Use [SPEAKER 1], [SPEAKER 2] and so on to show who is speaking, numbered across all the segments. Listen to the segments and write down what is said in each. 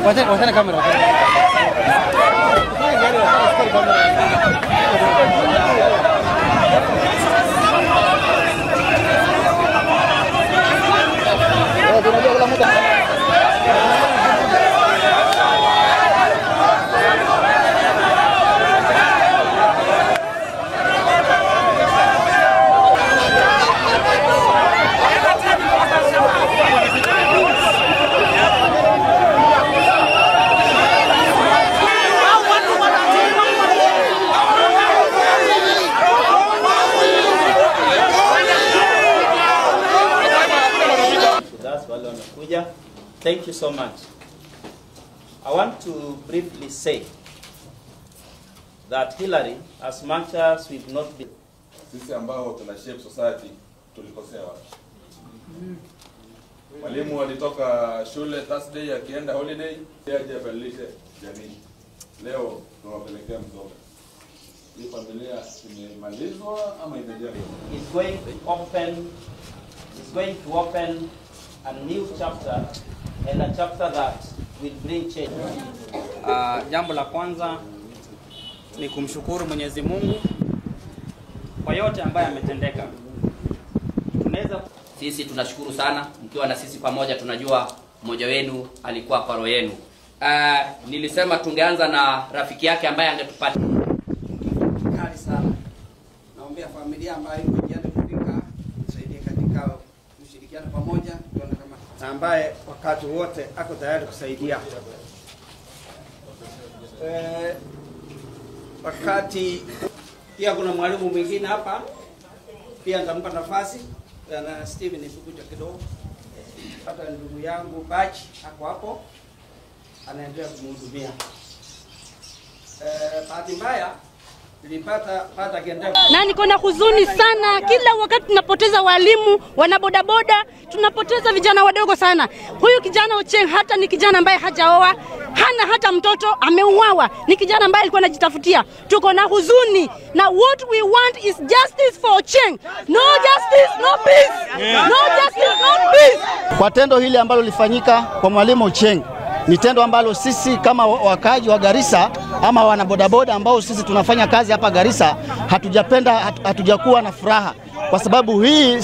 [SPEAKER 1] Wachana kamera.
[SPEAKER 2] Thank you so much. I want to briefly say that Hillary, as much as we've not been...
[SPEAKER 3] Sisi ambao tuna shape society tulikosea wapi? Walimu walitoka shule Thursday akienda holiday, aje badilishe jamii. Leo tunawapelekea mzoga. Hii familia imemalizwa ama imejaa?
[SPEAKER 2] Is going to open a new chapter and a chapter that will bring change.
[SPEAKER 1] Jambo la kwanza ni kumshukuru Mwenyezi Mungu kwa yote ambayo ametendeka.
[SPEAKER 4] Sisi tunashukuru sana, mkiwa na sisi pamoja tunajua mmoja wenu alikuwa kwa roho yenu. Nilisema tungeanza na rafiki yake ambaye angetupata.
[SPEAKER 5] Kali sana. Naombea familia ambayo imejiandaa kufika kusaidia katika kushirikiana pamoja, tuone kama ambaye wakati wote ako tayari kusaidia. Wakati pia kuna mwalimu mwingine hapa pia nitampa nafasi na Steven nikuja kidogo. Hata ndugu yangu Bachi hapo hapo anaendelea kumhudumia. Bahati mbaya nilipata
[SPEAKER 6] na niko na huzuni sana. Kila wakati tunapoteza walimu, wanabodaboda, tunapoteza vijana wadogo sana. Huyu kijana Ocheng hata ni kijana ambaye hajaoa, hana hata mtoto, ameuawa. Ni kijana ambaye alikuwa anajitafutia. Tuko na huzuni, na what we want is justice for Ocheng. No justice, no peace. No justice, no peace.
[SPEAKER 7] Kwa tendo hili ambalo lifanyika kwa mwalimu Ocheng, ni tendo ambalo sisi kama wakaaji wa Garissa ama wanabodaboda ambao sisi tunafanya kazi hapa Garissa hatujakuwa na furaha, kwa sababu hii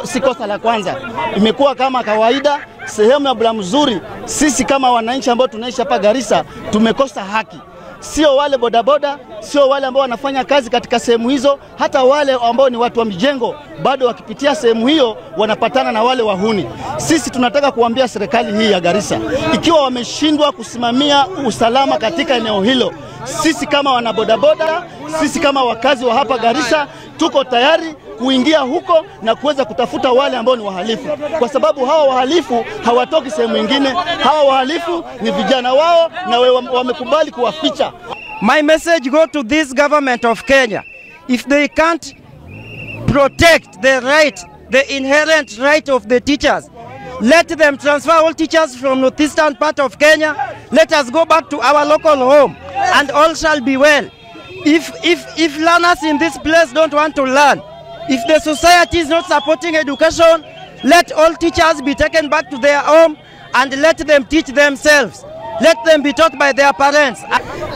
[SPEAKER 7] si kosa la kwanza. Imekuwa kama kawaida, sehemu ya bula mzuri. Sisi kama wananchi ambao tunaishi hapa Garissa tumekosa haki. Sio wale bodaboda, sio wale ambao wanafanya kazi katika sehemu hizo, hata wale ambao ni watu wa mijengo bado wakipitia sehemu hiyo wanapatana na wale wahuni. Sisi tunataka kuambia serikali hii ya Garissa, ikiwa wameshindwa kusimamia usalama katika eneo hilo, sisi kama wanabodaboda, sisi kama wakazi wa hapa Garissa tuko tayari kuingia huko na kuweza kutafuta wale ambao ni wahalifu, kwa sababu hawa wahalifu hawatoki sehemu nyingine. Hawa wahalifu ni vijana wao na wamekubali kuwaficha.
[SPEAKER 5] My message go to this government of Kenya. If they can't protect the inherent right of the teachers, let them transfer all teachers from northeastern part of Kenya. Let us go back to our local home and all shall be well. If learners in this place don't want to learn, if the society is not supporting education, let all teachers be taken back to their home and let them teach themselves. Let them be taught by their parents.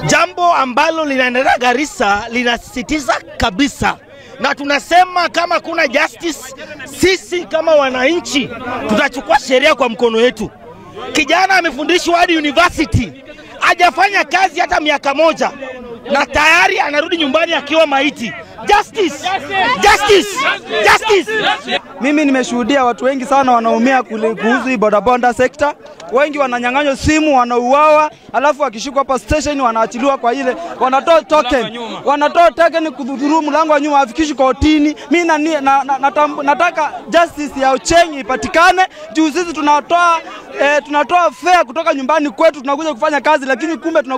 [SPEAKER 8] Jambo ambalo linaendelea Garissa linasisitiza kabisa, na tunasema kama kuna justice, sisi kama wananchi tutachukua sheria kwa mkono wetu. Kijana amefundishwa hadi university, hajafanya kazi hata miaka moja, na tayari anarudi nyumbani akiwa maiti. Justice! Justice! Justice!
[SPEAKER 9] Mimi nimeshuhudia watu wengi sana wanaumia kuhusu bodaboda sector. Wengi wananyang'anywa simu, wanauawa, alafu wakishikwa hapa station wanaachiliwa kwa ile, wanatoa token kudhuru mlango wa nyuma afikishi kotini. Mimi nataka justice ya Ocheng ipatikane, juu sisi tunatoa fare kutoka nyumbani kwetu tunakuja kufanya kazi, lakini kumbe